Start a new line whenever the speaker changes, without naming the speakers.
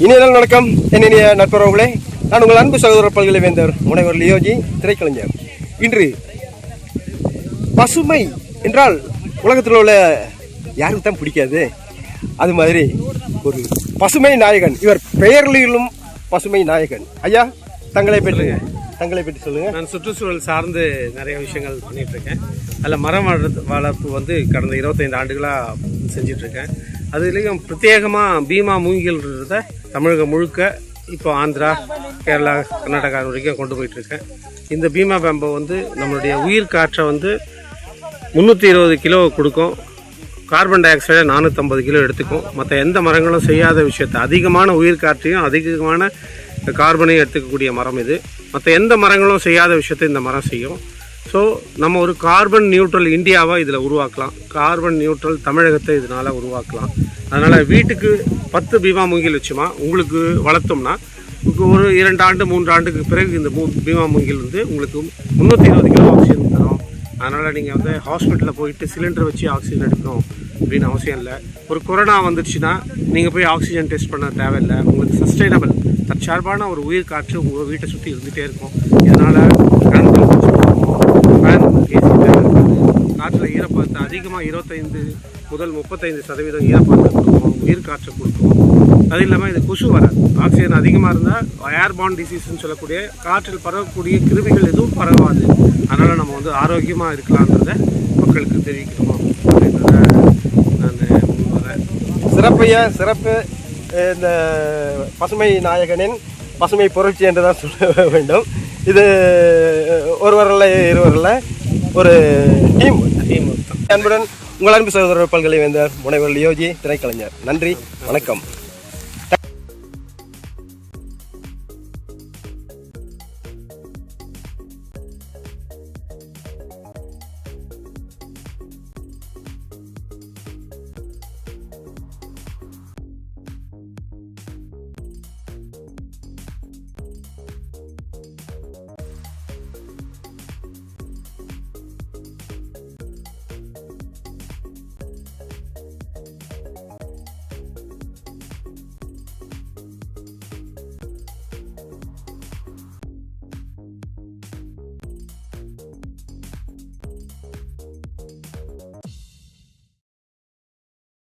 இனிய நாள் வணக்கம் என்னிய நட்புறவுகளே. நான் உங்கள் அன்பு சகோதரர் பல்கலை வேந்தர் முனைவர் லியோஜி திரைக்கலைஞர். இன்று பசுமை என்றால் உலகத்தில் உள்ள யாருக்கு தான் பிடிக்காது? அது மாதிரி ஒரு பசுமை நாயகன், இவர் பெயர்களிலும் பசுமை நாயகன். ஐயா, தங்களை பற்றி சொல்லுங்க.
நான் சுற்றுச்சூழல் சார்ந்து நிறைய விஷயங்கள் பண்ணிட்டு இருக்கேன். அதில் மரம் வளர்ப்பு வந்து கடந்த 25 ஆண்டுகளாக செஞ்சிட்டு இருக்கேன். அதுலேயும் பிரத்யேகமாக பீமா மூங்கில்ன்றத தமிழகம் முழுக்க இப்போ ஆந்திரா, கேரளா, கர்நாடகா வரைக்கும் கொண்டு போயிட்டு இருக்கேன். இந்த பீமா பேம்போ வந்து நம்மளுடைய உயிர் காற்றை வந்து 320 கிலோ கொடுக்கும். கார்பன் டை ஆக்சைடை 450 கிலோ எடுத்துக்கும். மற்ற எந்த மரங்களும் செய்யாத விஷயத்தை, அதிகமான உயிர் காற்றையும் அதிகமான கார்பனையும் எடுத்துக்கக்கூடிய மரம் இது. மற்ற எந்த மரங்களும் செய்யாத விஷயத்தை இந்த மரம் செய்யும். ஸோ நம்ம ஒரு கார்பன் நியூட்ரல் இந்தியாவை இதில் உருவாக்கலாம். கார்பன் நியூட்ரல் தமிழகத்தை இதனால் உருவாக்கலாம். அதனால் வீட்டுக்கு 10 பீமா மூங்கில் வச்சுமா உங்களுக்கு வளர்த்தோம்னா ஒரு 2 ஆண்டு 3 ஆண்டுக்கு பிறகு இந்த பீமா மூங்கில் வந்து உங்களுக்கு 320 கிலோ ஆக்சிஜன் தரும். அதனால் நீங்கள் வந்து ஹாஸ்பிட்டலில் போயிட்டு சிலிண்டர் வச்சு ஆக்சிஜன் எடுக்கணும் அப்படின்னு அவசியம் இல்லை. ஒரு கொரோனா வந்துடுச்சுன்னா நீங்கள் போய் ஆக்சிஜன் டெஸ்ட் பண்ண தேவையில்லை. உங்களுக்கு சஸ்டைனபிள் தற்சார்பான ஒரு உயிர் காற்று உங்கள் வீட்டை சுற்றி இருந்துகிட்டே இருக்கும். இதனால் காற்றில் ஈரப்பதத்தை அதிகமாக 25 முதல் 35% ஈரப்பதத்தை கொடுக்கும், உயிர் காற்றை கொடுக்கும். அது இல்லாமல் இது கொசு வராது. ஆக்சிஜன் அதிகமாக இருந்தால் ஏர்பார்ன் டிசீஸ்ன்னு சொல்லக்கூடிய காற்றில் பரவக்கூடிய கிருமிகள் எதுவும் பரவாது. அதனால் நம்ம வந்து ஆரோக்கியமாக இருக்கலான்றத மக்களுக்கு தெரிவிக்கணும் அப்படின்றத நான் முன்வரேன்.
சிறப்பு. இந்த பசுமை நாயகனின் பசுமை புரட்சி என்று தான் சொல்ல வேண்டும். இது ஒருவரில் இருவரில் ஒரு டீம். அன்புடன் உங்கள் அன்பு சகோதரர் பல்கலை வேந்தர் முனைவர் லியோஜி திரைக்கலைஞர். நன்றி, வணக்கம்.